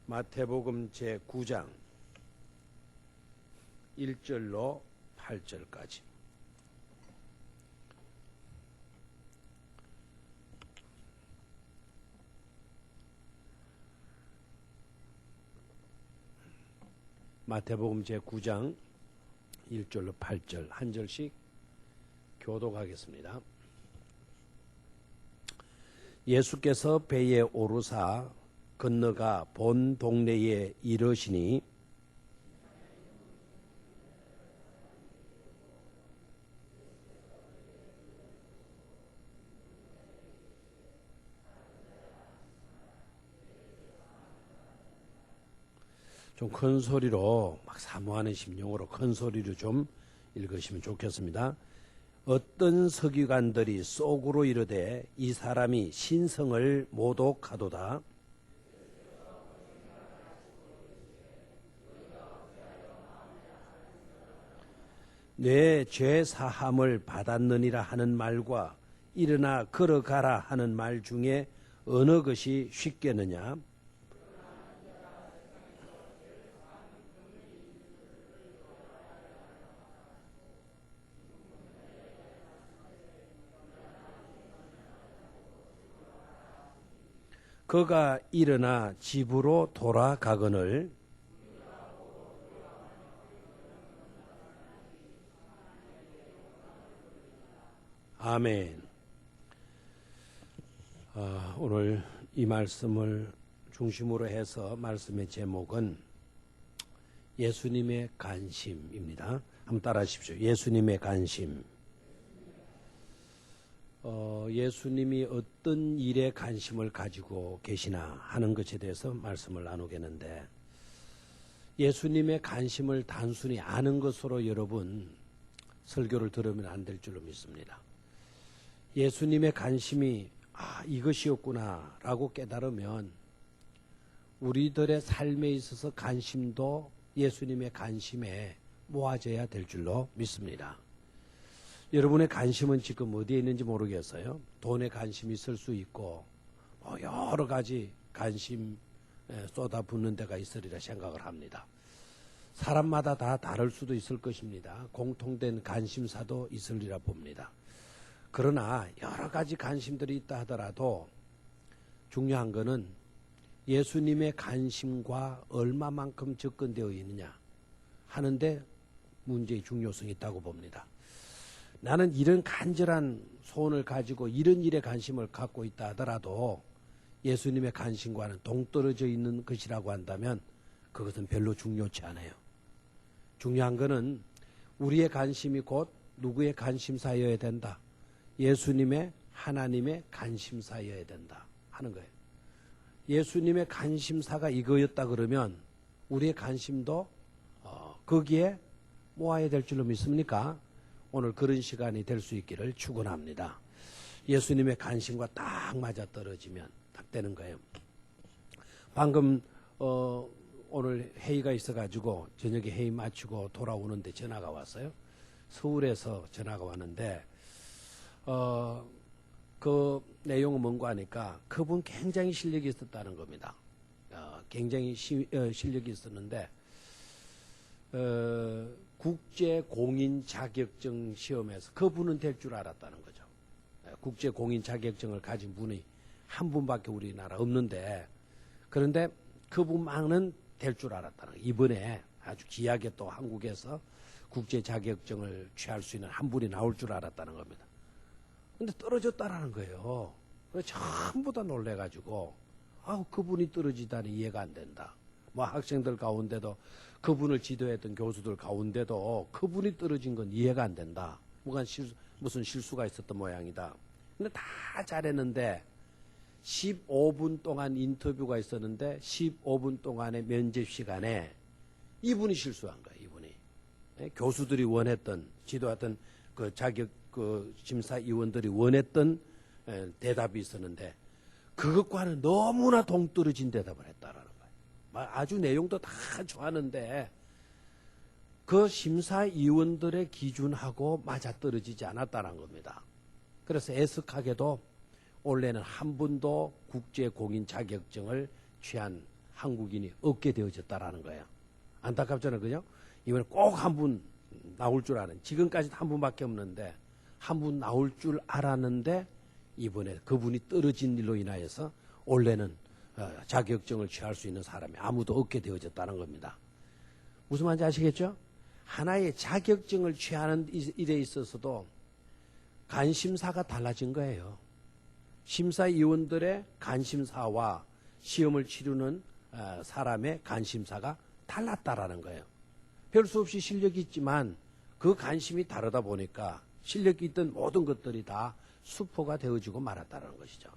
마태복음 제9장 1절로 8절까지. 마태복음 제9장 1절로 8절 한 절씩 교독하겠습니다. 예수께서 배에 오르사 건너가 본 동네에 이르시니 좀 큰 소리로 막 사모하는 심령으로 큰 소리로 좀 읽으시면 좋겠습니다. 어떤 서기관들이 속으로 이르되 이 사람이 신성을 모독하도다. 내 죄 사함을 받았느니라 하는 말과 일어나 걸어가라 하는 말 중에 어느 것이 쉽겠느냐? 그가 일어나 집으로 돌아가거늘 아멘. 오늘 이 말씀을 중심으로 해서 말씀의 제목은 예수님의 관심입니다. 한번 따라 하십시오. 예수님의 관심. 예수님이 어떤 일에 관심을 가지고 계시나 하는 것에 대해서 말씀을 나누겠는데, 예수님의 관심을 단순히 아는 것으로 여러분 설교를 들으면 안 될 줄로 믿습니다. 예수님의 관심이 이것이었구나 라고 깨달으면 우리들의 삶에 있어서 관심도 예수님의 관심에 모아져야 될 줄로 믿습니다. 여러분의 관심은 지금 어디에 있는지 모르겠어요. 돈에 관심이 있을 수 있고 여러 가지 관심 쏟아붓는 데가 있으리라 생각을 합니다. 사람마다 다 다를 수도 있을 것입니다. 공통된 관심사도 있으리라 봅니다. 그러나 여러 가지 관심들이 있다 하더라도 중요한 것은 예수님의 관심과 얼마만큼 접근되어 있느냐 하는데 문제의 중요성이 있다고 봅니다. 나는 이런 간절한 소원을 가지고 이런 일에 관심을 갖고 있다 하더라도 예수님의 관심과는 동떨어져 있는 것이라고 한다면 그것은 별로 중요치 않아요. 중요한 것은 우리의 관심이 곧 누구의 관심사여야 된다. 예수님의, 하나님의 관심사여야 된다 하는 거예요. 예수님의 관심사가 이거였다 그러면 우리의 관심도 거기에 모아야 될 줄로 믿습니까? 오늘 그런 시간이 될 수 있기를 축원합니다. 예수님의 관심과 딱 맞아떨어지면 딱 되는 거예요. 방금 오늘 회의가 있어가지고 저녁에 회의 마치고 돌아오는데 전화가 왔어요. 서울에서 전화가 왔는데 그 내용은 뭔가 하니까 그분 굉장히 실력이 있었다는 겁니다. 굉장히 실력이 있었는데 국제공인 자격증 시험에서 그분은 될 줄 알았다는 거죠. 국제공인 자격증을 가진 분이 한 분밖에 우리나라 없는데, 그런데 그분만은 될 줄 알았다는 거예요. 이번에 아주 귀하게 또 한국에서 국제 자격증을 취할 수 있는 한 분이 나올 줄 알았다는 겁니다. 근데 떨어졌다라는 거예요. 그래서 전부 다 놀래가지고 그분이 떨어지다니 이해가 안 된다. 뭐 학생들 가운데도 그분을 지도했던 교수들 가운데도 그분이 떨어진 건 이해가 안 된다. 무슨 실수가 있었던 모양이다. 근데 다 잘했는데 15분 동안 인터뷰가 있었는데 15분 동안의 면접 시간에 이분이 실수한 거예요. 이분이. 교수들이 원했던, 지도했던 그 자격 그 심사위원들이 원했던 대답이 있었는데 그것과는 너무나 동떨어진 대답을 했다라는 거예요. 아주 내용도 다 좋았는데 그 심사위원들의 기준하고 맞아떨어지지 않았다는 겁니다. 그래서 애석하게도 올해는 한 번도 국제공인 자격증을 취한 한국인이 얻게 되어졌다라는 거예요. 안타깝잖아요. 그죠? 이번에 꼭 한 분 나올 줄 아는, 지금까지도 한 분밖에 없는데 한 분 나올 줄 알았는데 이번에 그분이 떨어진 일로 인하여서 원래는 자격증을 취할 수 있는 사람이 아무도 없게 되어졌다는 겁니다. 무슨 말인지 아시겠죠? 하나의 자격증을 취하는 일에 있어서도 관심사가 달라진 거예요. 심사위원들의 관심사와 시험을 치르는 사람의 관심사가 달랐다라는 거예요. 별 수 없이 실력이 있지만 그 관심이 다르다 보니까 실력이 있던 모든 것들이 다 수포가 되어지고 말았다는 것이죠.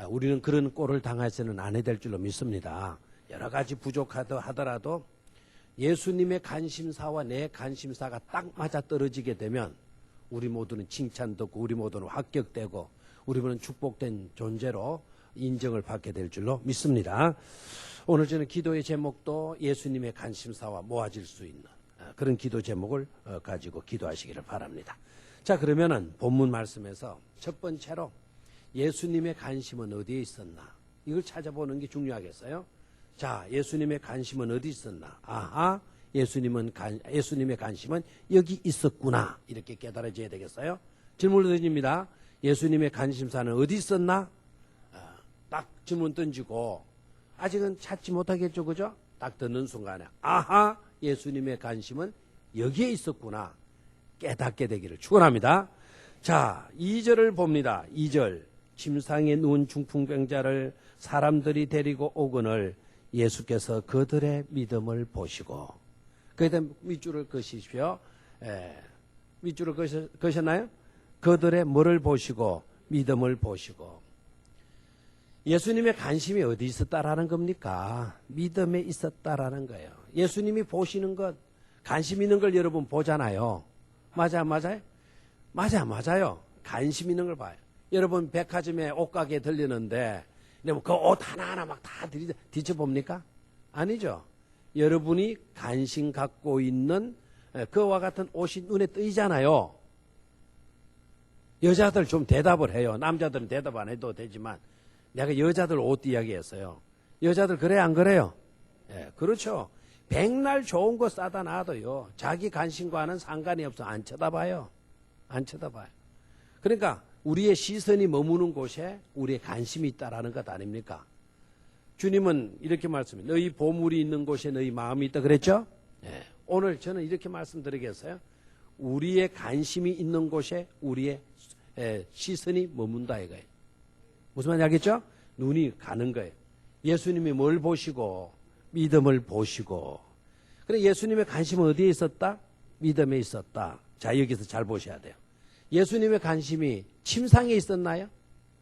우리는 그런 꼴을 당해서는 안 해야 될 줄로 믿습니다. 여러 가지 부족하더라도 예수님의 관심사와 내 관심사가 딱 맞아 떨어지게 되면 우리 모두는 칭찬듣고 우리 모두는 합격되고 우리 모두는 축복된 존재로 인정을 받게 될 줄로 믿습니다. 오늘 저는 기도의 제목도 예수님의 관심사와 모아질 수 있는 그런 기도 제목을 가지고 기도하시기를 바랍니다. 자, 그러면은 본문 말씀에서 첫 번째로 예수님의 관심은 어디에 있었나? 이걸 찾아보는 게 중요하겠어요? 자, 예수님의 관심은 어디 있었나? 아하, 예수님의 관심은 여기 있었구나. 이렇게 깨달아져야 되겠어요? 질문을 던집니다. 예수님의 관심사는 어디 있었나? 딱 질문 던지고 아직은 찾지 못하겠죠, 그죠? 딱 듣는 순간에 아하, 예수님의 관심은 여기에 있었구나. 깨닫게 되기를 축원합니다. 자, 2절을 봅니다. 2절. 침상에 누운 중풍병자를 사람들이 데리고 오거늘 예수께서 그들의 믿음을 보시고, 그다음 밑줄을 그으십시오. 밑줄을 그으셨나요? 그들의 뭐를 보시고 믿음을 보시고. 예수님의 관심이 어디 있었다라는 겁니까? 믿음에 있었다라는 거예요. 예수님이 보시는 것, 관심 있는 걸 여러분 보잖아요. 맞아요? 맞아요. 관심 있는 걸 봐요. 여러분 백화점에 옷가게에 들리는데 그 옷 하나하나 막 다 뒤져봅니까? 아니죠. 여러분이 관심 갖고 있는 그와 같은 옷이 눈에 띄잖아요. 여자들 좀 대답을 해요. 남자들은 대답 안 해도 되지만 내가 여자들 옷 이야기했어요. 여자들 그래 안 그래요? 그렇죠. 백날 좋은 거 싸다 놔도요. 자기 관심과는 상관이 없어. 안 쳐다봐요. 그러니까 우리의 시선이 머무는 곳에 우리의 관심이 있다라는 것 아닙니까? 주님은 이렇게 말씀해요. 너희 보물이 있는 곳에 너희 마음이 있다 그랬죠? 오늘 저는 이렇게 말씀드리겠어요. 우리의 관심이 있는 곳에 우리의 시선이 머문다 이거예요. 무슨 말인지 알겠죠? 눈이 가는 거예요. 예수님이 뭘 보시고 믿음을 보시고. 그래, 예수님의 관심은 어디에 있었다? 믿음에 있었다. 자, 여기서 잘 보셔야 돼요. 예수님의 관심이 침상에 있었나요?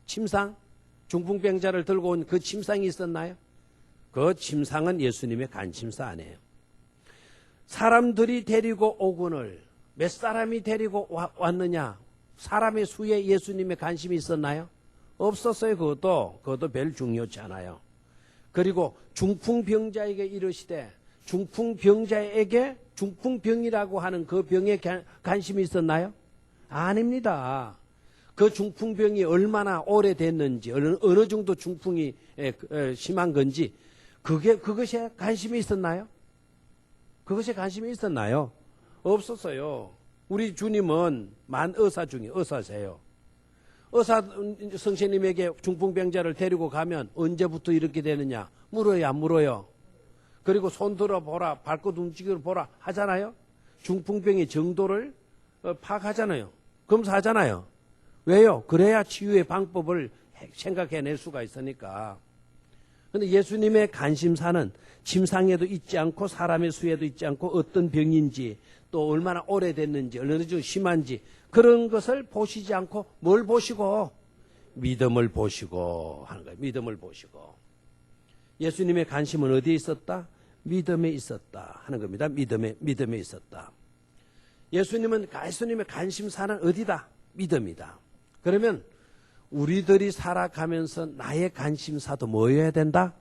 침상? 중풍병자를 들고 온 그 침상이 있었나요? 그 침상은 예수님의 관심사 아니에요. 사람들이 데리고 오거늘 몇 사람이 데리고 왔느냐? 사람의 수에 예수님의 관심이 있었나요? 없었어요. 그것도 별 중요치 않아요. 그리고 중풍병자에게 이르시되 중풍병자에게 중풍병이라고 하는 그 병에 관심이 있었나요? 아닙니다. 그 중풍병이 얼마나 오래됐는지 어느 정도 중풍이 심한 건지 그것에 관심이 있었나요? 그것에 관심이 있었나요? 없었어요. 우리 주님은 만의사 중에 의사세요. 의사 선생님에게 중풍병자를 데리고 가면 언제부터 이렇게 되느냐 물어요, 안 물어요? 그리고 손 들어보라, 발끝 움직여 보라 하잖아요. 중풍병의 정도를 파악하잖아요. 검사하잖아요. 왜요? 그래야 치유의 방법을 생각해낼 수가 있으니까. 그런데 예수님의 관심사는 침상에도 있지 않고 사람의 수에도 있지 않고 어떤 병인지 또 얼마나 오래됐는지 어느 정도 심한지 그런 것을 보시지 않고 뭘 보시고? 믿음을 보시고 하는 거예요. 믿음을 보시고. 예수님의 관심은 어디에 있었다? 믿음에 있었다 하는 겁니다. 믿음에 있었다. 예수님의 관심사는 어디다? 믿음이다. 그러면 우리들이 살아가면서 나의 관심사도 뭐여야 된다?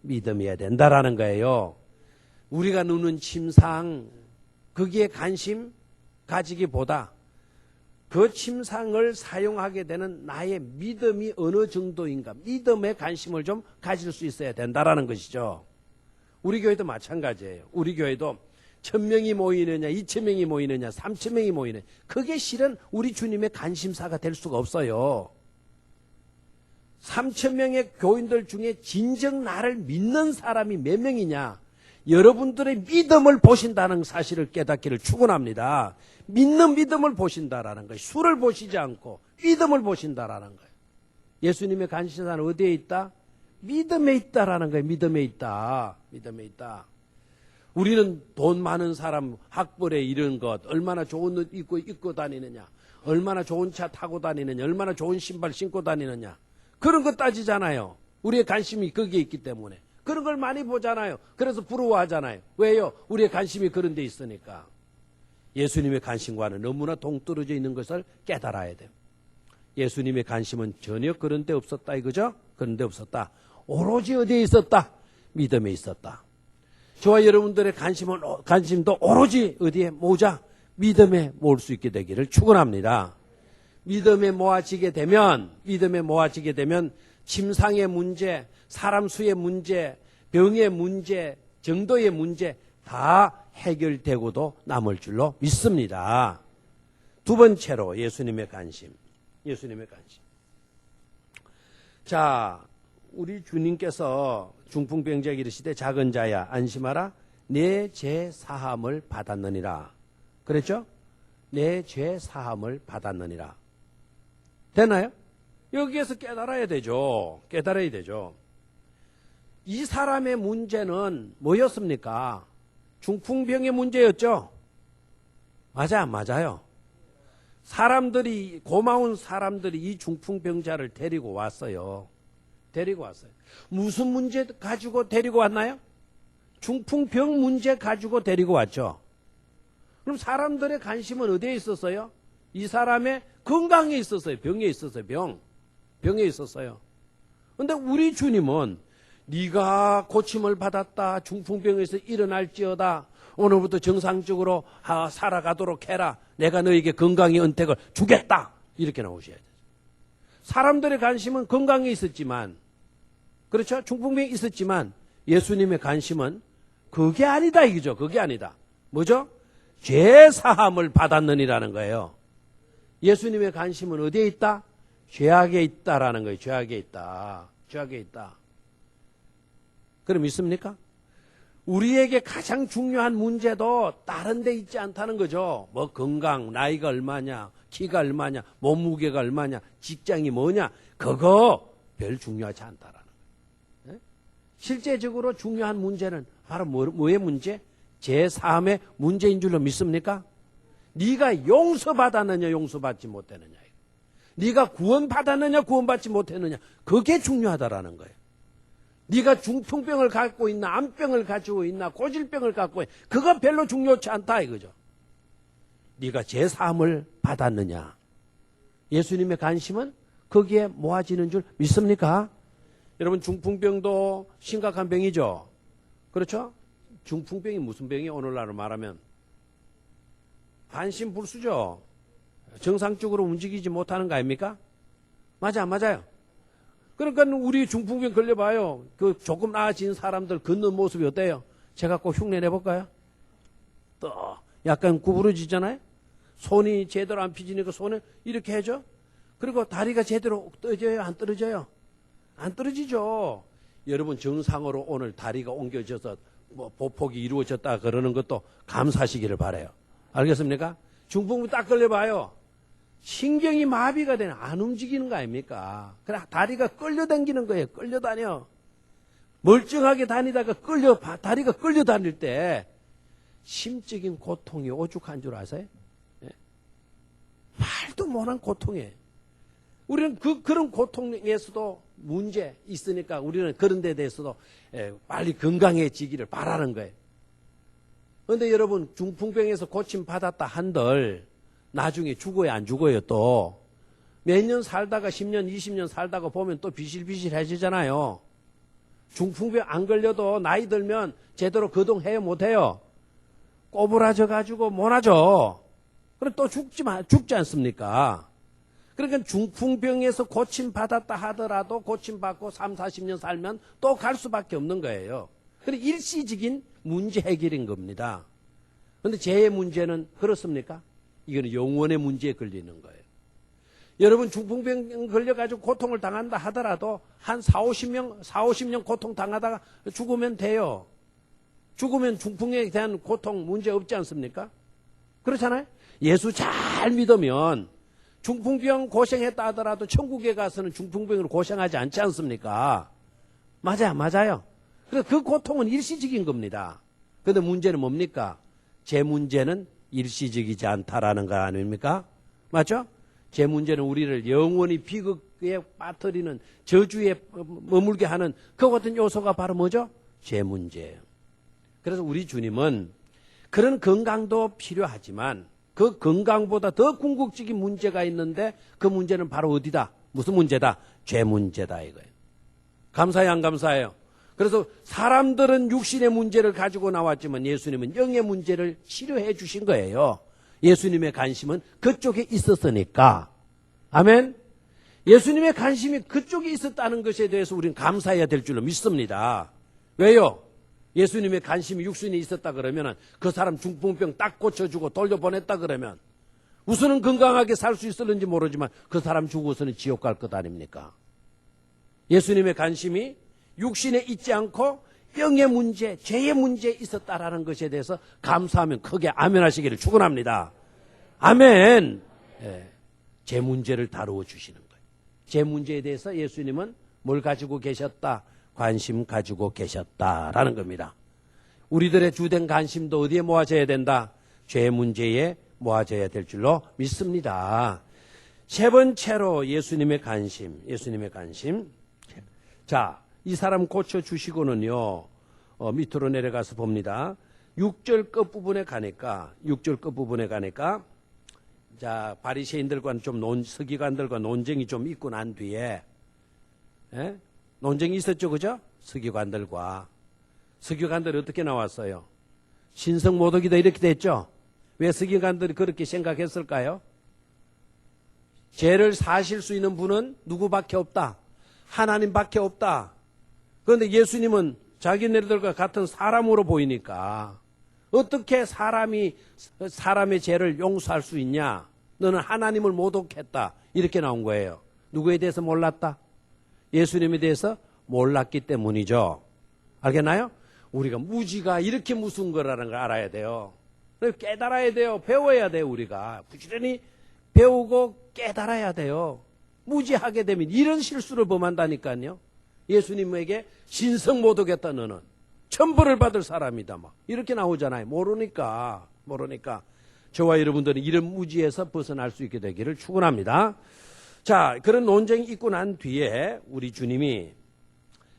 믿음이어야 된다라는 거예요. 우리가 누는 침상 거기에 관심 가지기보다 그 침상을 사용하게 되는 나의 믿음이 어느 정도인가, 믿음에 관심을 좀 가질 수 있어야 된다라는 것이죠. 우리 교회도 마찬가지예요. 우리 교회도 1000명이 모이느냐, 2000명이 모이느냐, 3000명이 모이느냐, 그게 실은 우리 주님의 관심사가 될 수가 없어요. 3000명의 교인들 중에 진정 나를 믿는 사람이 몇 명이냐, 여러분들의 믿음을 보신다는 사실을 깨닫기를 축원합니다. 믿는 믿음을 보신다라는 거예요. 수를 보시지 않고 믿음을 보신다라는 거예요. 예수님의 관심사는 어디에 있다? 믿음에 있다라는 거예요. 믿음에 있다. 믿음에 있다. 우리는 돈 많은 사람 학벌에 이른 것, 얼마나 좋은 옷 입고 다니느냐, 얼마나 좋은 차 타고 다니느냐, 얼마나 좋은 신발 신고 다니느냐, 그런 거 따지잖아요. 우리의 관심이 거기에 있기 때문에. 그런 걸 많이 보잖아요. 그래서 부러워하잖아요. 왜요? 우리의 관심이 그런 데 있으니까. 예수님의 관심과는 너무나 동떨어져 있는 것을 깨달아야 돼요. 예수님의 관심은 전혀 그런 데 없었다 이거죠? 그런 데 없었다. 오로지 어디에 있었다? 믿음에 있었다. 저와 여러분들의 관심도 오로지 어디에 모으자? 믿음에 모을 수 있게 되기를 축원합니다. 믿음에 모아지게 되면 침상의 문제, 사람 수의 문제, 병의 문제, 정도의 문제 다 해결되고도 남을 줄로 믿습니다. 두 번째로 예수님의 관심. 자, 우리 주님께서 중풍병자에게 이르시되 작은 자야 안심하라 내 죄 사함을 받았느니라. 그랬죠? 내 죄 사함을 받았느니라. 되나요? 여기에서 깨달아야 되죠. 이 사람의 문제는 뭐였습니까? 중풍병의 문제였죠. 맞아요. 고마운 사람들이 이 중풍병자를 데리고 왔어요. 무슨 문제 가지고 데리고 왔나요? 중풍병 문제 가지고 데리고 왔죠. 그럼 사람들의 관심은 어디에 있었어요? 이 사람의 건강에 있었어요. 병에 있었어요. 병에 있었어요. 그런데 우리 주님은 네가 고침을 받았다. 중풍병에서 일어날지어다. 오늘부터 정상적으로 살아가도록 해라. 내가 너에게 건강의 은택을 주겠다. 이렇게 나오셔야 돼요. 사람들의 관심은 건강에 있었지만, 그렇죠? 중풍병이 있었지만 예수님의 관심은 그게 아니다 이거죠. 그게 아니다. 뭐죠? 죄 사함을 받았느니라는 거예요. 예수님의 관심은 어디에 있다? 죄악에 있다라는 거예요. 죄악에 있다. 그럼 믿습니까? 우리에게 가장 중요한 문제도 다른 데 있지 않다는 거죠. 뭐 건강, 나이가 얼마냐, 키가 얼마냐, 몸무게가 얼마냐, 직장이 뭐냐, 그거 별 중요하지 않다라는 거예요. 실제적으로 중요한 문제는 바로 뭐의 문제? 제3의 문제인 줄로 믿습니까? 네가 용서받았느냐, 용서받지 못했느냐, 네가 구원받았느냐, 구원받지 못했느냐, 그게 중요하다라는 거예요. 네가 중풍병을 갖고 있나, 암병을 가지고 있나, 고질병을 갖고 있나, 그거 별로 중요치 않다 이거죠. 네가 제사함을 받았느냐. 예수님의 관심은 거기에 모아지는 줄 믿습니까? 여러분, 중풍병도 심각한 병이죠. 그렇죠? 중풍병이 무슨 병이에요? 오늘날로 말하면 반신불수죠. 정상적으로 움직이지 못하는 거 아닙니까? 맞아요. 그러니까 우리 중풍병 걸려봐요. 그 조금 나아진 사람들 걷는 모습이 어때요? 제가 꼭 흉내 내볼까요? 또 약간 구부러지잖아요. 손이 제대로 안 펴지니까 손을 이렇게 해줘. 그리고 다리가 제대로 떨어져요? 안 떨어져요? 안 떨어지죠. 여러분, 정상으로 오늘 다리가 옮겨져서 뭐 보폭이 이루어졌다 그러는 것도 감사하시기를 바라요. 알겠습니까? 중풍병 딱 걸려봐요. 신경이 마비가 되는, 안 움직이는 거 아닙니까? 그래, 다리가 끌려다니는 거예요. 끌려다녀. 멀쩡하게 다니다가 다리가 끌려다닐 때 심적인 고통이 오죽한 줄 아세요? 예? 말도 못한 고통이에요. 우리는 그런 고통에서도 문제 있으니까 우리는 그런 데 대해서도 빨리 건강해지기를 바라는 거예요. 그런데 여러분, 중풍병에서 고침 받았다 한들 나중에 죽어요, 안 죽어요? 또 몇 년 살다가 10년, 20년 살다가 보면 또 비실비실해지잖아요. 중풍병 안 걸려도 나이 들면 제대로 거동해요, 못해요? 꼬부라져 가지고 못 하죠. 그럼 또 죽지 않습니까? 그러니까 중풍병에서 고침받았다 하더라도 고침받고 3, 40년 살면 또 갈 수밖에 없는 거예요. 그러니까 일시적인 문제 해결인 겁니다. 그런데 제 문제는 그렇습니까? 이거는 영원의 문제에 걸리는 거예요. 여러분 중풍병 걸려가지고 고통을 당한다 하더라도 한 4, 50년 고통 당하다가 죽으면 돼요. 죽으면 중풍에 대한 고통 문제 없지 않습니까? 그렇잖아요? 예수 잘 믿으면 중풍병 고생했다 하더라도 천국에 가서는 중풍병으로 고생하지 않지 않습니까? 맞아요. 그래서 그 고통은 일시적인 겁니다. 그런데 문제는 뭡니까? 제 문제는 일시적이지 않다라는 거 아닙니까? 맞죠? 제 문제는 우리를 영원히 비극에 빠뜨리는 저주에 머물게 하는 그 같은 요소가 바로 뭐죠? 제 문제예요. 그래서 우리 주님은 그런 건강도 필요하지만 그 건강보다 더 궁극적인 문제가 있는데 그 문제는 바로 어디다? 무슨 문제다? 죄 문제다 이거예요. 감사해요, 안 감사해요? 그래서 사람들은 육신의 문제를 가지고 나왔지만 예수님은 영의 문제를 치료해 주신 거예요. 예수님의 관심은 그쪽에 있었으니까. 아멘? 예수님의 관심이 그쪽에 있었다는 것에 대해서 우리는 감사해야 될 줄로 믿습니다. 왜요? 예수님의 관심이 육신에 있었다 그러면 그 사람 중풍병 딱 고쳐주고 돌려보냈다 그러면 우선은 건강하게 살 수 있었는지 모르지만 그 사람 죽어서는 지옥 갈 것 아닙니까? 예수님의 관심이 육신에 있지 않고 영의 문제, 죄의 문제에 있었다라는 것에 대해서 감사하면 크게 아멘 하시기를 축원합니다. 아멘. 예, 제 문제를 다루어 주시는 거예요. 제 문제에 대해서 예수님은 뭘 가지고 계셨다? 관심 가지고 계셨다라는 겁니다. 우리들의 주된 관심도 어디에 모아져야 된다? 죄 문제에 모아져야 될 줄로 믿습니다. 세 번째로 예수님의 관심. 자, 이 사람 고쳐주시고는요, 밑으로 내려가서 봅니다. 6절 끝부분에 가니까, 자, 바리새인들과 좀 서기관들과 논쟁이 좀 있고 난 뒤에, 예? 논쟁이 있었죠, 그죠? 서기관들이 어떻게 나왔어요? 신성모독이다 이렇게 됐죠? 왜 서기관들이 그렇게 생각했을까요? 죄를 사실 수 있는 분은 누구밖에 없다. 하나님밖에 없다. 그런데 예수님은 자기네들과 같은 사람으로 보이니까 어떻게 사람의 죄를 용서할 수 있냐? 너는 하나님을 모독했다. 이렇게 나온 거예요. 누구에 대해서 몰랐다? 예수님에 대해서 몰랐기 때문이죠. 알겠나요? 우리가 무지가 이렇게 무서운 거라는 걸 알아야 돼요. 깨달아야 돼요. 배워야 돼요. 우리가 부지런히 배우고 깨달아야 돼요. 무지하게 되면 이런 실수를 범한다니까요. 예수님에게 신성모독했다 너는 천벌을 받을 사람이다 막 이렇게 나오잖아요. 모르니까 저와 여러분들은 이런 무지에서 벗어날 수 있게 되기를 축원합니다. 자, 그런 논쟁이 있고 난 뒤에 우리 주님이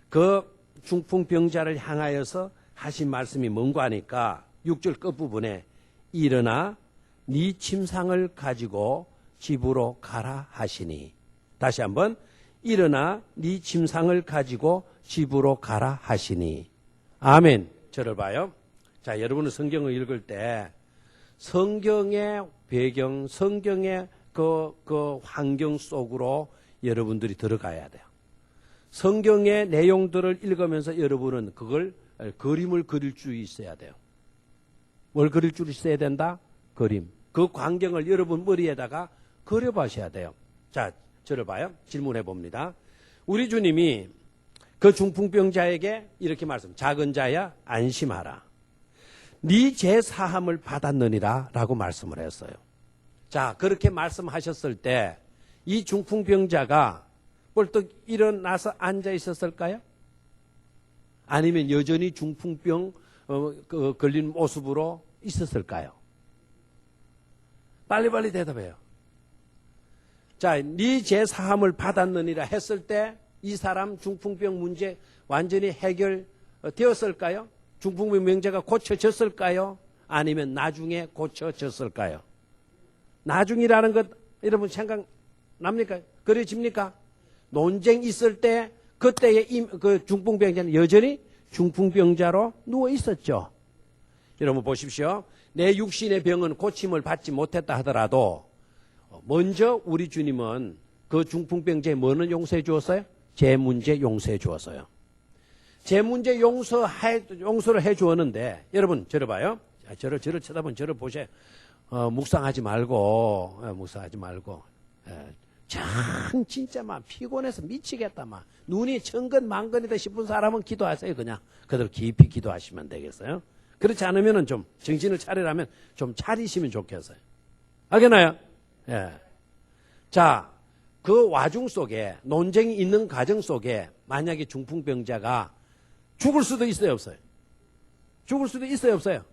그 중풍병자를 향하여서 하신 말씀이 뭔가 하니까 6절 끝부분에 일어나 네 침상을 가지고 집으로 가라 하시니. 다시 한번 일어나 네 침상을 가지고 집으로 가라 하시니. 아멘. 저를 봐요. 자, 여러분은 성경을 읽을 때 성경의 배경, 성경의 그 환경 속으로 여러분들이 들어가야 돼요. 성경의 내용들을 읽으면서 여러분은 그걸 그림을 그릴 수 있어야 돼요. 뭘 그릴 줄 있어야 된다? 그림. 그 광경을 여러분 머리에다가 그려보셔야 돼요. 자, 저를 봐요. 질문해 봅니다. 우리 주님이 그 중풍병자에게 이렇게 작은 자야 안심하라. 네 죄 사함을 받았느니라 라고 말씀을 했어요. 자, 그렇게 말씀하셨을 때 이 중풍병자가 벌떡 일어나서 앉아 있었을까요? 아니면 여전히 중풍병 걸린 모습으로 있었을까요? 빨리빨리 대답해요. 자, 네 죄 사함을 받았느니라 했을 때 이 사람 중풍병 문제 완전히 해결되었을까요? 중풍병 명제가 고쳐졌을까요? 아니면 나중에 고쳐졌을까요? 나중이라는 것 여러분 생각납니까? 그려집니까? 논쟁 있을 때 그때의 그 중풍병자는 여전히 중풍병자로 누워 있었죠. 여러분 보십시오. 내 육신의 병은 고침을 받지 못했다 하더라도 먼저 우리 주님은 그 중풍병자에 뭐는 용서해 주었어요? 제 문제 용서해 주었어요. 제 문제 용서를 해 주었는데 여러분 저를 봐요. 저를 쳐다보면 저를 보세요. 묵상하지 말고 진짜 막 피곤해서 미치겠다 막 눈이 천근만근이다 싶은 사람은 기도하세요. 그냥 그대로 깊이 기도하시면 되겠어요. 그렇지 않으면은 좀 정신을 차리라면 좀 차리시면 좋겠어요. 알겠나요? 예. 자, 그 와중 속에 논쟁이 있는 과정 속에 만약에 중풍병자가 죽을 수도 있어요, 없어요? 죽을 수도 있어요, 없어요?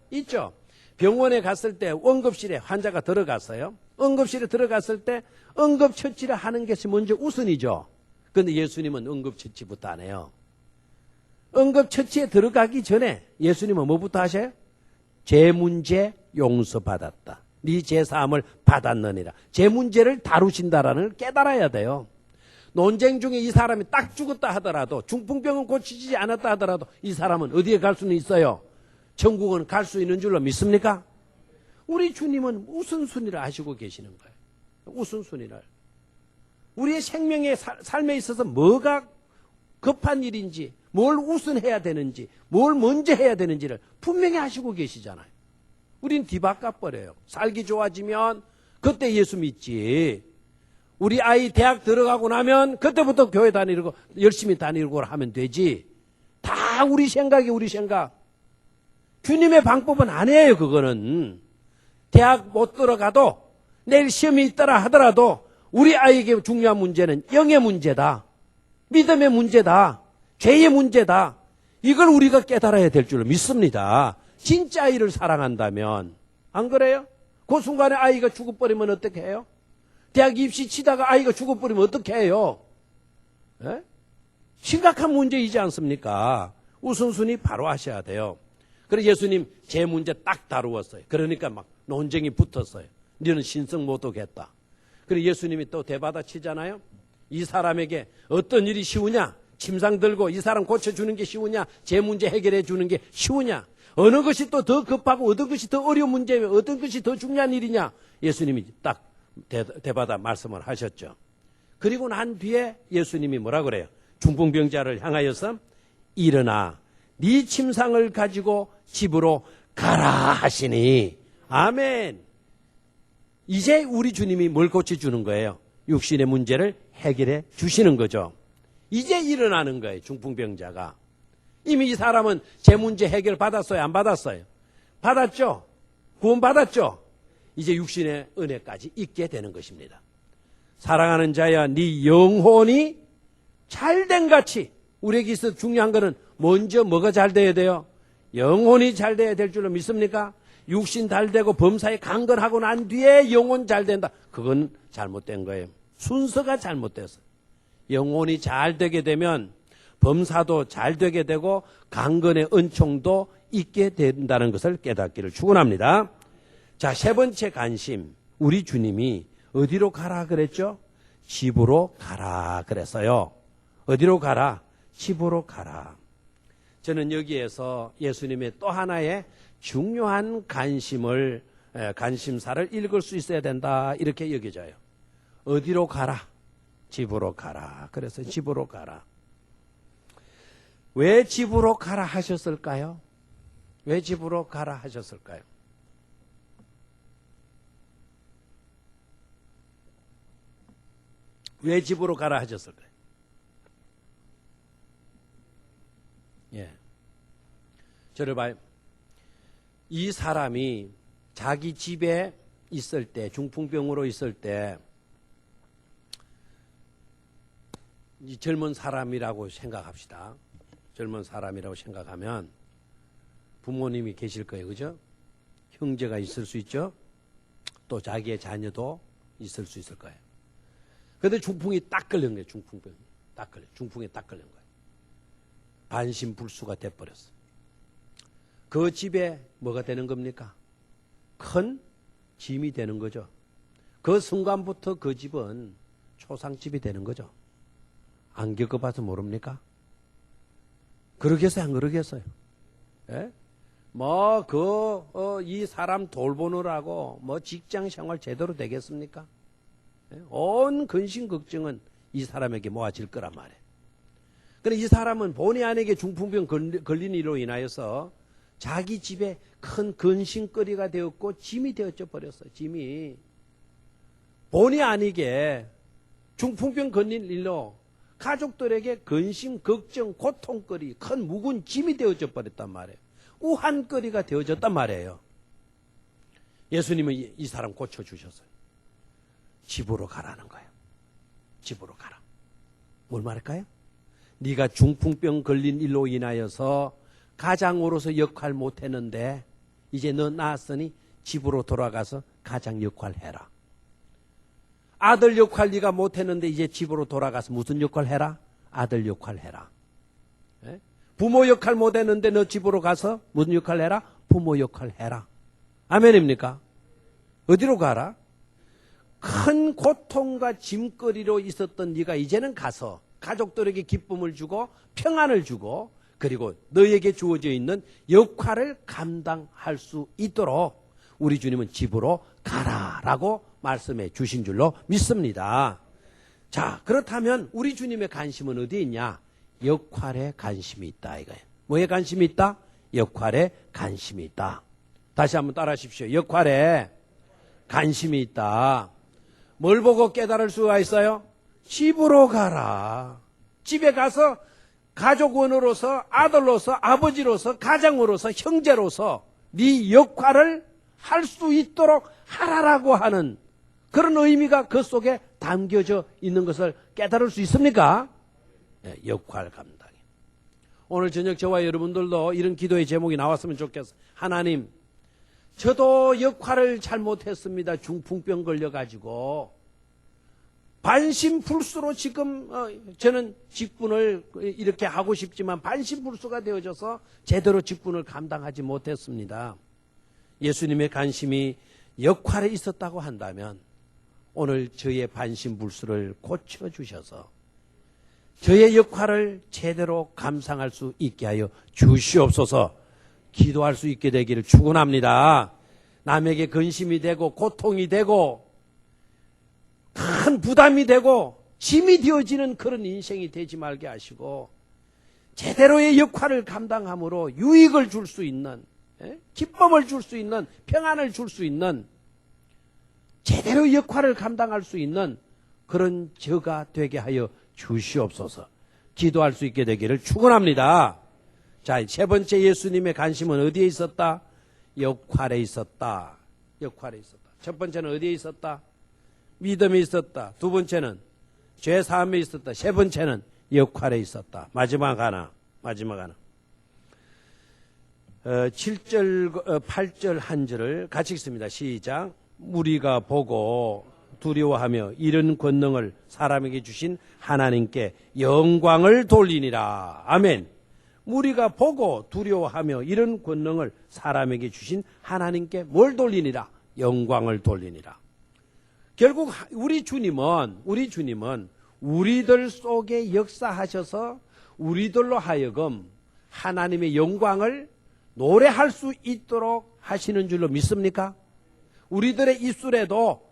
있죠. 병원에 갔을 때 응급실에 환자가 들어갔어요. 응급실에 들어갔을 때 응급처치를 하는 것이 먼저 우선이죠. 그런데 예수님은 응급처치부터 안 해요. 응급처치에 들어가기 전에 예수님은 뭐부터 하셔요? 제 문제 용서받았다. 네 제사함을 받았느니라. 제 문제를 다루신다라는 걸 깨달아야 돼요. 논쟁 중에 이 사람이 딱 죽었다 하더라도 중풍병은 고치지 않았다 하더라도 이 사람은 어디에 갈 수는 있어요? 천국은 갈 수 있는 줄로 믿습니까? 우리 주님은 우선순위를 아시고 계시는 거예요. 우선순위를. 우리의 생명의 삶에 있어서 뭐가 급한 일인지 뭘 우선해야 되는지 뭘 먼저 해야 되는지를 분명히 아시고 계시잖아요. 우린 뒤바꿔버려요. 살기 좋아지면 그때 예수 믿지. 우리 아이 대학 들어가고 나면 그때부터 교회 다니고 열심히 다니고 하면 되지. 다 우리 생각이 우리 생각. 주님의 방법은 아니에요. 그거는. 대학 못 들어가도 내일 시험이 있더라 하더라도 우리 아이에게 중요한 문제는 영의 문제다. 믿음의 문제다. 죄의 문제다. 이걸 우리가 깨달아야 될 줄로 믿습니다. 진짜 아이를 사랑한다면. 안 그래요? 그 순간에 아이가 죽어버리면 어떻게 해요? 대학 입시 치다가 아이가 죽어버리면 어떻게 해요? 에? 심각한 문제이지 않습니까? 우선순위 바로 하셔야 돼요. 그래서 예수님 제 문제 딱 다루었어요. 그러니까 막 논쟁이 붙었어요. 너는 신성 못 오겠다. 그리고 예수님이 또 대받아 치잖아요. 이 사람에게 어떤 일이 쉬우냐? 침상 들고 이 사람 고쳐주는 게 쉬우냐? 제 문제 해결해 주는 게 쉬우냐? 어느 것이 또 더 급하고 어떤 것이 더 어려운 문제며 어떤 것이 더 중요한 일이냐? 예수님이 딱 대받아 말씀을 하셨죠. 그리고 난 뒤에 예수님이 뭐라 그래요? 중풍병자를 향하여서 일어나 네 침상을 가지고 집으로 가라 하시니. 아멘. 이제 우리 주님이 뭘 고쳐주는 거예요? 육신의 문제를 해결해 주시는 거죠. 이제 일어나는 거예요. 중풍병자가. 이미 이 사람은 제 문제 해결 받았어요? 안 받았어요? 받았죠? 구원 받았죠? 이제 육신의 은혜까지 있게 되는 것입니다. 사랑하는 자야 네 영혼이 잘된 같이. 우리에게 있어서 중요한 거는 먼저 뭐가 잘 돼야 돼요? 영혼이 잘 돼야 될 줄로 믿습니까? 육신 잘 되고 범사에 강건하고 난 뒤에 영혼 잘 된다. 그건 잘못된 거예요. 순서가 잘못됐어요. 영혼이 잘 되게 되면 범사도 잘 되게 되고 강건의 은총도 있게 된다는 것을 깨닫기를 축원합니다. 자, 세 번째 관심. 우리 주님이 어디로 가라 그랬죠? 집으로 가라 그랬어요. 어디로 가라? 집으로 가라. 저는 여기에서 예수님의 또 하나의 중요한 관심사를 읽을 수 있어야 된다. 이렇게 여겨져요. 어디로 가라? 집으로 가라. 그래서 집으로 가라. 왜 집으로 가라 하셨을까요? 왜 집으로 가라 하셨을까요? 왜 집으로 가라 하셨을까요? 예. 저를 봐요. 이 사람이 자기 집에 있을 때, 중풍병으로 있을 때, 이 젊은 사람이라고 생각합시다. 젊은 사람이라고 생각하면 부모님이 계실 거예요. 그죠? 형제가 있을 수 있죠? 또 자기의 자녀도 있을 수 있을 거예요. 그런데 중풍이 딱 걸린 거예요. 중풍병이 딱 걸려. 중풍에 딱 걸린 거예요. 반신불수가 돼버렸어요. 그 집에 뭐가 되는 겁니까? 큰 짐이 되는 거죠. 그 순간부터 그 집은 초상집이 되는 거죠. 안 겪어봐서 모릅니까? 그러겠어요? 안 그러겠어요? 예? 이 사람 돌보느라고 직장 생활 제대로 되겠습니까? 온 근심 걱정은 이 사람에게 모아질 거란 말이에요. 그런데 이 사람은 본의 아니게 중풍병 걸린 일로 인하여서 자기 집에 큰 근심거리가 되었고 짐이 되어져 버렸어요. 짐이. 본의 아니게 중풍병 걸린 일로 가족들에게 근심, 걱정, 고통거리, 큰 묵은 짐이 되어져 버렸단 말이에요. 우한거리가 되어졌단 말이에요. 예수님은 이 사람 고쳐주셨어요. 집으로 가라는 거예요. 집으로 가라. 뭘 말할까요? 네가 중풍병 걸린 일로 인하여서 가장으로서 역할 못했는데 이제 너 나았으니 집으로 돌아가서 가장 역할 해라. 아들 역할 네가 못했는데 이제 집으로 돌아가서 무슨 역할 해라? 아들 역할 해라. 부모 역할 못했는데 너 집으로 가서 무슨 역할 해라? 부모 역할 해라. 아멘입니까? 어디로 가라? 큰 고통과 짐거리로 있었던 네가 이제는 가서 가족들에게 기쁨을 주고 평안을 주고 그리고 너에게 주어져 있는 역할을 감당할 수 있도록 우리 주님은 집으로 가라라고 말씀해 주신 줄로 믿습니다. 자, 그렇다면 우리 주님의 관심은 어디에 있냐? 역할에 관심이 있다 이거예요. 뭐에 관심이 있다? 역할에 관심이 있다. 다시 한번 따라 하십시오. 역할에 관심이 있다. 뭘 보고 깨달을 수가 있어요? 집으로 가라. 집에 가서 가족원으로서 아들로서 아버지로서 가장으로서 형제로서 네 역할을 할 수 있도록 하라라고 하는 그런 의미가 그 속에 담겨져 있는 것을 깨달을 수 있습니까? 네, 역할 감당이. 오늘 저녁 저와 여러분들도 이런 기도의 제목이 나왔으면 좋겠어요. 하나님, 저도 역할을 잘못했습니다. 중풍병 걸려가지고 반신불수로 지금 저는 직분을 이렇게 하고 싶지만 반신불수가 되어져서 제대로 직분을 감당하지 못했습니다. 예수님의 관심이 역할에 있었다고 한다면 오늘 저의 반신불수를 고쳐주셔서 저의 역할을 제대로 감상할 수 있게 하여 주시옵소서. 기도할 수 있게 되기를 축원합니다. 남에게 근심이 되고 고통이 되고 큰 부담이 되고 짐이 되어지는 그런 인생이 되지 말게 하시고 제대로의 역할을 감당함으로 유익을 줄 수 있는 기쁨을 줄 수 있는 평안을 줄 수 있는 제대로 역할을 감당할 수 있는 그런 저가 되게 하여 주시옵소서. 기도할 수 있게 되기를 축원합니다. 자, 세 번째 예수님의 관심은 어디에 있었다? 역할에 있었다. 역할에 있었다. 첫 번째는 어디에 있었다? 믿음에 있었다. 두 번째는 죄 사함에 있었다. 세 번째는 역할에 있었다. 마지막 하나. 7절, 8절 한 절을 같이 읽습니다. 시작. 무리가 보고 두려워하며 이런 권능을 사람에게 주신 하나님께 영광을 돌리니라. 아멘. 무리가 보고 두려워하며 이런 권능을 사람에게 주신 하나님께 뭘 돌리니라? 영광을 돌리니라. 결국 우리 주님은 우리들 속에 역사하셔서 우리들로 하여금 하나님의 영광을 노래할 수 있도록 하시는 줄로 믿습니까? 우리들의 입술에도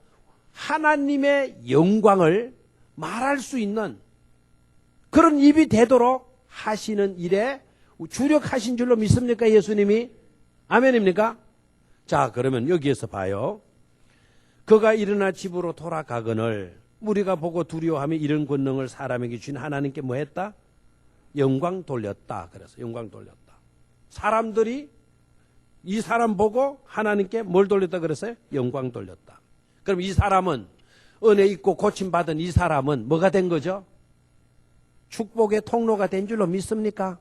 하나님의 영광을 말할 수 있는 그런 입이 되도록 하시는 일에 주력하신 줄로 믿습니까? 예수님이? 아멘입니까? 자, 그러면 여기에서 봐요. 그가 일어나 집으로 돌아가거늘 무리가 보고 두려워하며 이런 권능을 사람에게 주신 하나님께 뭐 했다? 영광 돌렸다. 그래서 영광 돌렸다. 사람들이 이 사람 보고 하나님께 뭘 돌렸다 그랬어요? 영광 돌렸다. 그럼 이 사람은 은혜 있고 고침받은 이 사람은 뭐가 된 거죠? 축복의 통로가 된 줄로 믿습니까?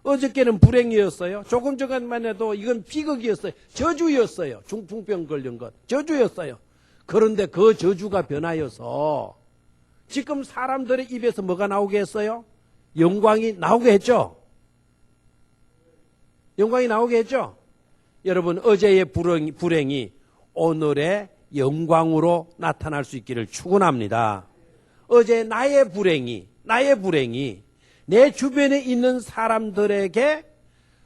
어저께는 불행이었어요. 조금 전만 해도 이건 비극이었어요. 저주였어요. 중풍병 걸린 것. 저주였어요. 그런데 그 저주가 변하여서 지금 사람들의 입에서 뭐가 나오게 했어요? 영광이 나오게 했죠? 영광이 나오게 했죠? 여러분, 어제의 불행이 오늘의 영광으로 나타날 수 있기를 축원합니다. 어제 나의 불행이 내 주변에 있는 사람들에게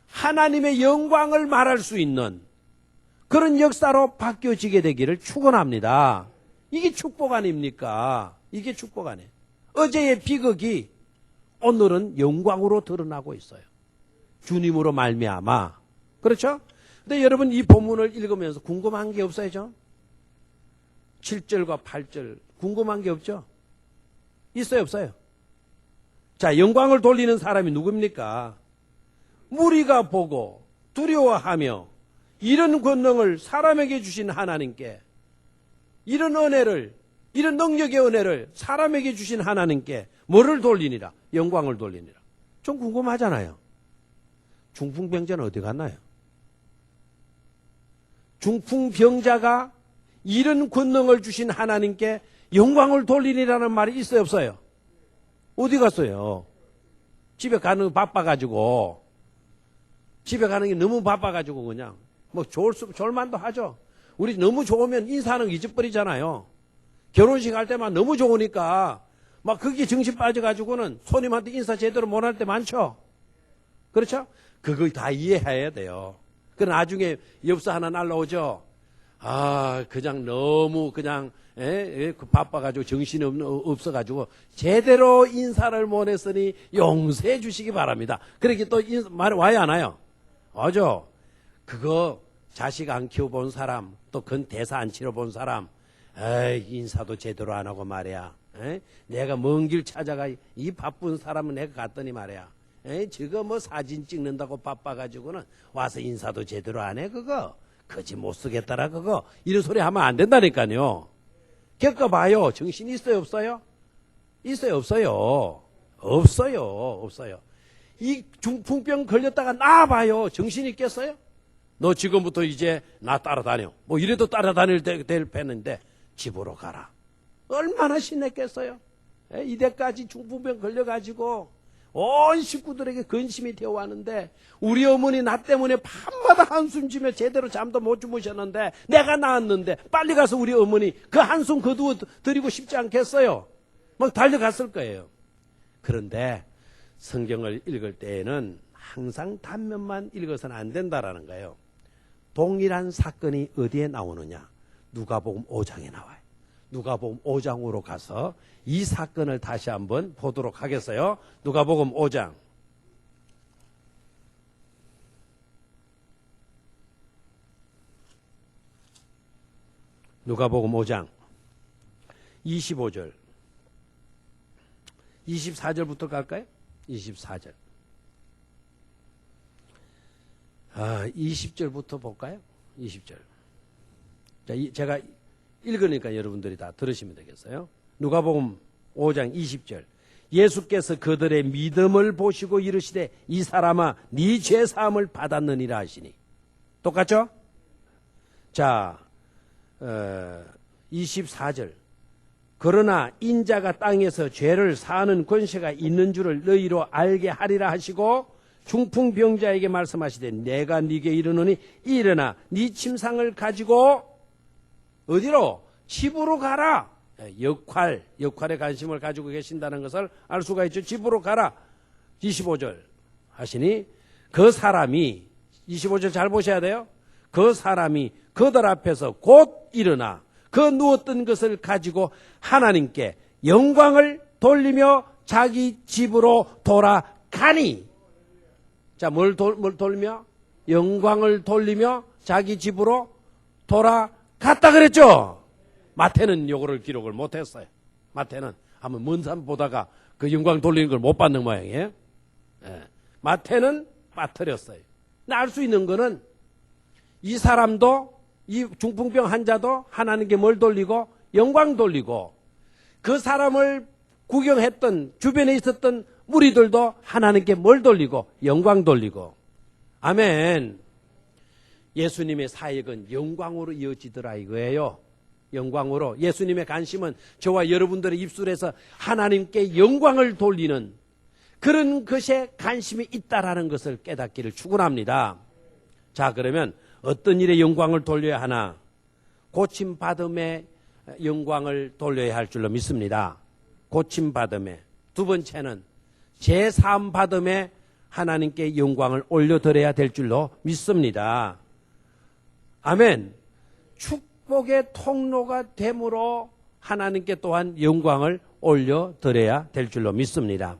하나님의 영광을 말할 수 있는 그런 역사로 바뀌어지게 되기를 축원합니다. 이게 축복 아닙니까? 이게 축복 아니에요. 어제의 비극이 오늘은 영광으로 드러나고 있어요. 주님으로 말미암아. 그렇죠? 근데 여러분 이 본문을 읽으면서 궁금한 게 없어요? 좀? 7절과 8절 궁금한 게 없죠? 있어요? 없어요? 자, 영광을 돌리는 사람이 누굽니까? 무리가 보고 두려워하며 이런 권능을 사람에게 주신 하나님께, 이런 은혜를, 이런 능력의 은혜를 사람에게 주신 하나님께 뭐를 돌리니라? 영광을 돌리니라. 좀 궁금하잖아요. 중풍병자는 어디 갔나요? 중풍병자가 이런 권능을 주신 하나님께 영광을 돌리니라는 말이 있어요? 없어요? 어디 갔어요? 집에 가는 거 바빠가지고, 집에 가는 게 너무 바빠가지고 그냥 뭐 좋을만도 하죠. 우리 너무 좋으면 인사하는 거 잊어버리잖아요. 결혼식 할 때만 너무 좋으니까 막 그게 정신 빠져가지고는 손님한테 인사 제대로 못 할 때 많죠. 그렇죠? 그거 다 이해해야 돼요. 그 나중에 엽서 하나 날라오죠. 그냥 너무 그냥 바빠가지고 정신이 없어가지고 제대로 인사를 못 했으니 용서해 주시기 바랍니다. 그렇게 또 말 와야 하나요? 맞죠? 그거 자식 안 키워본 사람, 또 건 대사 안 치러본 사람, 인사도 제대로 안 하고 말이야. 내가 먼 길 찾아가 이 바쁜 사람은 내가 갔더니 말이야. 저거 뭐 사진 찍는다고 바빠가지고는 와서 인사도 제대로 안 해, 그거. 거지 못 쓰겠다라, 그거. 이런 소리 하면 안 된다니까요. 겪어봐요. 정신 있어요, 없어요? 있어요, 없어요? 없어요, 없어요. 이 중풍병 걸렸다가 나와봐요. 정신 있겠어요? 너 지금부터 이제 나 따라다녀. 뭐 이래도 따라다닐 될 뻔했는데 집으로 가라. 얼마나 신났겠어요? 이때까지 중풍병 걸려가지고 온 식구들에게 근심이 되어왔는데 우리 어머니 나 때문에 밤마다 한숨 쉬며 제대로 잠도 못 주무셨는데 내가 나았는데 빨리 가서 우리 어머니 그 한숨 거두어 드리고 싶지 않겠어요? 막 달려갔을 거예요. 그런데 성경을 읽을 때에는 항상 단면만 읽어서는 안 된다라는 거예요. 동일한 사건이 어디에 나오느냐? 누가복음 5장에 나와요. 누가복음 5장으로 가서 이 사건을 다시 한번 보도록 하겠어요. 누가복음 5장. 누가복음 5장 25절 24절부터 갈까요? 24절 20절부터 볼까요? 20절. 자, 제가 읽으니까 여러분들이 다 들으시면 되겠어요. 누가복음 5장 20절. 예수께서 그들의 믿음을 보시고 이르시되 이 사람아 네 죄사함을 받았느니라 하시니. 똑같죠? 자, 24절. 그러나 인자가 땅에서 죄를 사하는 권세가 있는 줄을 너희로 알게 하리라 하시고 중풍병자에게 말씀하시되 내가 네게 이르노니 일어나 네 침상을 가지고 어디로? 집으로 가라. 역할에 관심을 가지고 계신다는 것을 알 수가 있죠. 집으로 가라. 25절 하시니 그 사람이 25절 잘 보셔야 돼요. 그 사람이 그들 앞에서 곧 일어나 그 누웠던 것을 가지고 하나님께 영광을 돌리며 자기 집으로 돌아가니. 자, 뭘 돌리며? 영광을 돌리며 자기 집으로 돌아갔다 그랬죠? 마태는 요거를 기록을 못했어요. 마태는 한번 먼 산 보다가 그 영광 돌리는 걸 못 받는 모양이에요. 마태는 빠뜨렸어요. 근데 알 수 있는 거는 이 사람도 이 중풍병 환자도 하나님께 뭘 돌리고 영광 돌리고 그 사람을 구경했던 주변에 있었던 무리들도 하나님께 뭘 돌리고 영광 돌리고. 아멘. 예수님의 사역은 영광으로 이어지더라 이거예요. 영광으로. 예수님의 관심은 저와 여러분들의 입술에서 하나님께 영광을 돌리는 그런 것에 관심이 있다라는 것을 깨닫기를 축원합니다. 자, 그러면 어떤 일에 영광을 돌려야 하나? 고침받음에 영광을 돌려야 할 줄로 믿습니다. 고침받음에. 두 번째는 제사함받음에 하나님께 영광을 올려드려야 될 줄로 믿습니다. 아멘. 축복의 통로가 되므로 하나님께 또한 영광을 올려드려야 될 줄로 믿습니다.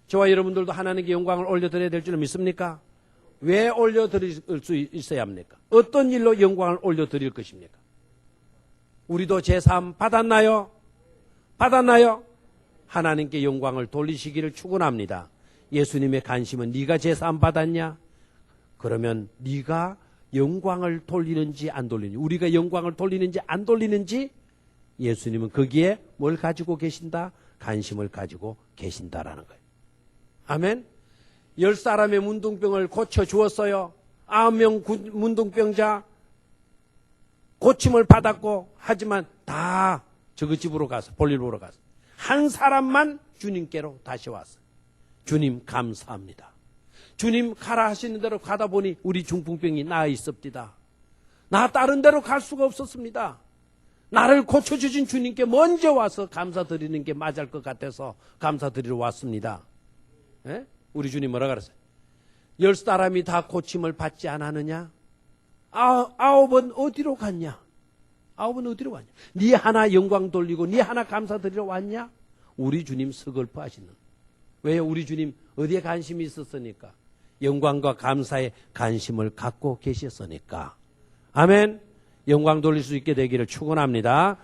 저와 여러분들도 하나님께 영광을 올려드려야 될 줄로 믿습니까? 왜 올려드릴 수 있어야 합니까? 어떤 일로 영광을 올려드릴 것입니까? 우리도 제3 받았나요? 받았나요? 하나님께 영광을 돌리시기를 축원합니다. 예수님의 관심은 네가 제3 받았냐? 그러면 네가 영광을 돌리는지 안 돌리는지, 우리가 영광을 돌리는지 안 돌리는지 예수님은 거기에 뭘 가지고 계신다? 관심을 가지고 계신다라는 거예요. 아멘. 10사람의 문둥병을 고쳐주었어요. 9명 문둥병자 고침을 받았고, 하지만 다 저그 집으로 가서 볼일 보러 가서 한 사람만 주님께로 다시 왔어요. 주님 감사합니다. 주님 가라 하시는 대로 가다 보니 우리 중풍병이 나아 있습니다. 나 다른 데로 갈 수가 없었습니다. 나를 고쳐주신 주님께 먼저 와서 감사드리는 게 맞을 것 같아서 감사드리러 왔습니다. 예? 우리 주님 뭐라 그랬어요? 10사람이 다 고침을 받지 않았느냐? 9은 어디로 갔냐? 9은 어디로 갔냐? 네 하나 영광 돌리고 네 하나 감사드리러 왔냐? 우리 주님 서글퍼 하시는. 왜요? 우리 주님 어디에 관심이 있었으니까? 영광과 감사에 관심을 갖고 계셨으니까. 아멘. 영광 돌릴 수 있게 되기를 축원합니다.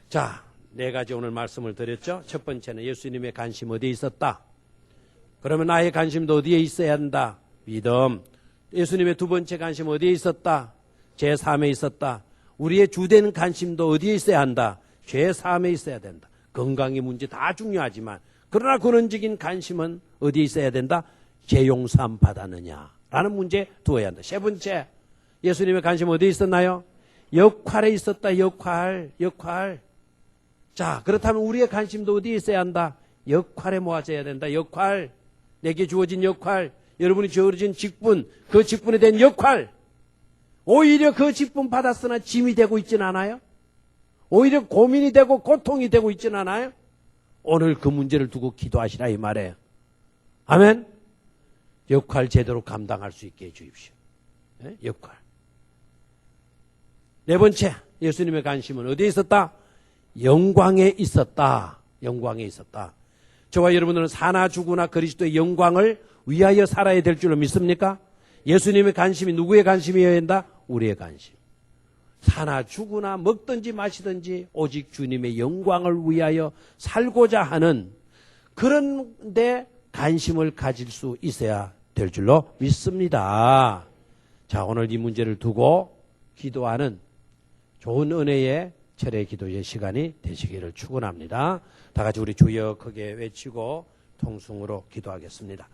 자, 4가지 오늘 말씀을 드렸죠. 첫 번째는 예수님의 관심 어디에 있었다? 그러면 나의 관심도 어디에 있어야 한다? 믿음. 예수님의 두 번째 관심 어디에 있었다? 제3에 있었다. 우리의 주된 관심도 어디에 있어야 한다? 제3에 있어야 된다. 건강의 문제 다 중요하지만 그러나 근원적인 관심은 어디에 있어야 된다? 재용산 받았느냐라는 문제에 두어야 한다. 세 번째, 예수님의 관심은 어디에 있었나요? 역할에 있었다. 역할. 자, 그렇다면 우리의 관심도 어디에 있어야 한다? 역할에 모아져야 된다. 역할. 내게 주어진 역할, 여러분이 주어진 직분, 그 직분에 대한 역할. 오히려 그 직분 받았으나 짐이 되고 있지는 않아요? 오히려 고민이 되고 고통이 되고 있지는 않아요? 오늘 그 문제를 두고 기도하시라 이 말이에요. 아멘. 역할 제대로 감당할 수 있게 해주십시오. 네? 역할. 네 번째, 예수님의 관심은 어디에 있었다? 영광에 있었다. 영광에 있었다. 저와 여러분들은 사나 죽으나 그리스도의 영광을 위하여 살아야 될 줄로 믿습니까? 예수님의 관심이 누구의 관심이어야 한다? 우리의 관심. 사나 죽으나 먹든지 마시든지 오직 주님의 영광을 위하여 살고자 하는 그런 데 관심을 가질 수 있어야 될 줄로 믿습니다. 자, 오늘 이 문제를 두고 기도하는 좋은 은혜의 철의 기도의 시간이 되시기를 축원합니다. 다 같이 우리 주여 크게 외치고 통성으로 기도하겠습니다.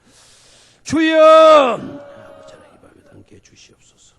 주여! 아버지 하나님 이 밤에 함께 주시옵소서.